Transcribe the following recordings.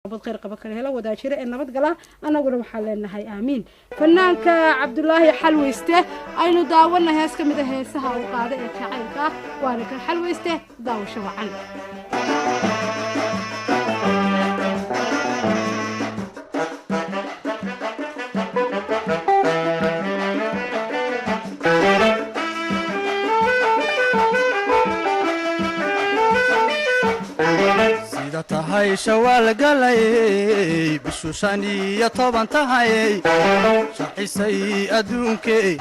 خير قبك هلا وداجيره ان نبد غلا انغنا waxaa leenahay aamiin fanaanka Cabdullaahi Xalweyste aynu daawana hees kamid ah heesaha uu qaaday ee jacaylka waana kan Xalweyste daawasho wacan tahay shawal galay bishushani ya toban tahay shaxisay adduunkee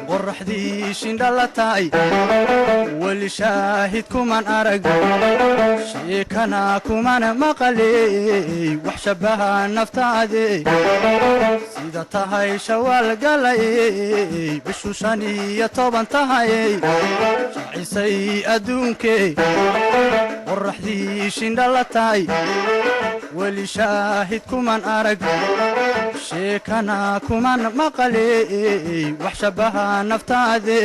qorraxdii shindhalatay wali shaahid kuman arag sheekana kuman maqalay wax shabaha naftaade sida tahay shawal galay bishushani ya toban tahay shaxisay adduunkee qorraxdii shindhalatay wali shaahid kuman arag sheekana kuman maqalay wax shabaha naftaade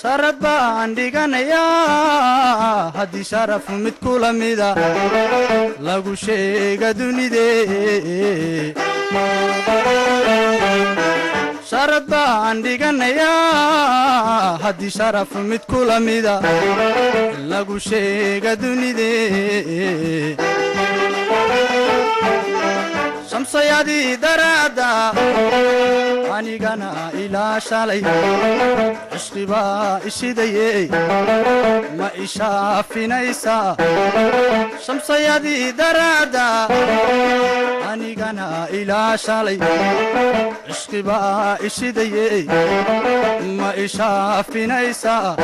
sharad baan dhiganayaa haddii sharaf mid kula mida lagu sheega dunidee sharad baan dhiganayaa haddii sharaf mid kula mida lagu sheega dunidee shamsayadii daraada anigana ilaa shalay cishqibaa ishidayey ma ishaafinaysaa shamsayadii daraada anigana ilaa shalay cishqibaa ishidayey ma ishaafinaysaa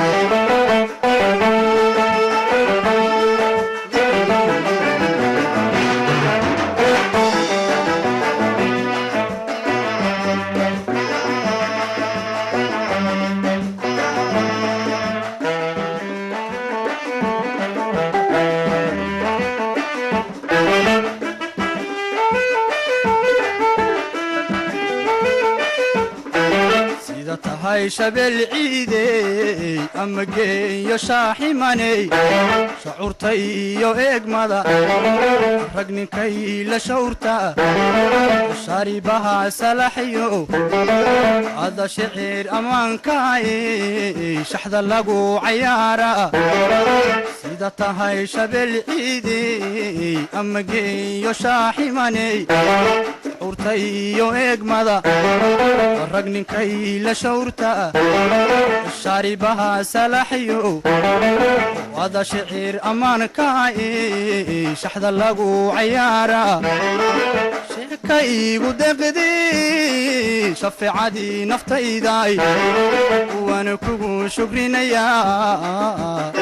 tahay shabel ciidey ama geeyo shaaximaney shucuurtay iyo eegmada rag ninkay la shawrta sharibaha salaxyo ada shicir amaankaay shaxda lagu cayaara sida tahay shabel ciidey ama geeyo shaaximaney shucuurtay iyo eegmada rag ninkay la shawrta sharibaha salaxyo wada shicir amaankaay shaxda lagu cayaara sheekaygu deqdi shafaacadii naftayday waana kugu shukrinayaa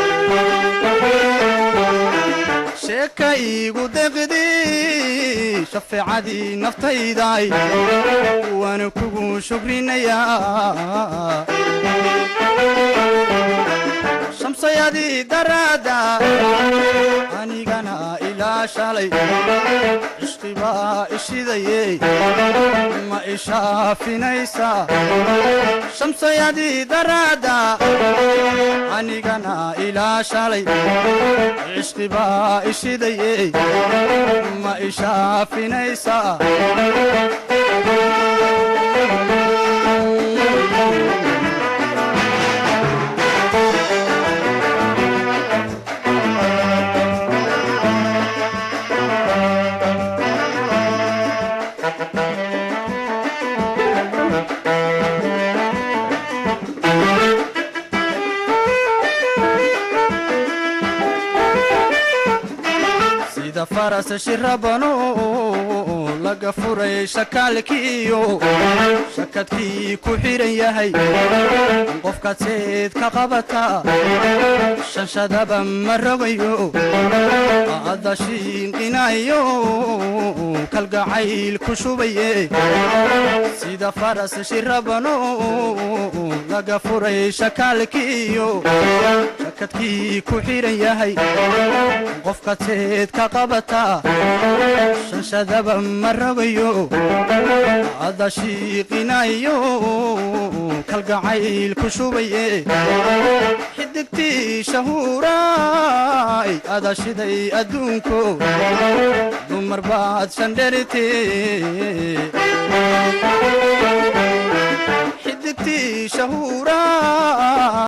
sheekaygu deqdi shafaacadii naftayday waana kugu shukrinayaa shamsayadii daraada anigana ilaa shalay cishqibaa ishidayey ma ishaafinaysaa shamsayadii daraada anigana ilaa shalay cishqibaa ishidayey ma ishaafinaysaa faras shirabano laga furay shakaalkiyo shakadkii ku xiran yahay qofka seed ka qabata shanshadaba marogayo adashiin qinayo kalgacayl ku shubaye sida faras shirabano laga furay shakaalkiyo shakadkii ku xiran yahay qofka seed ka qabata shanshadaba marogayo adashiin qinayo kalgacayl ku shubaye xidigtii shahuuraay adashiday adduunko dumar baad shandherite xidigtii shahuuraay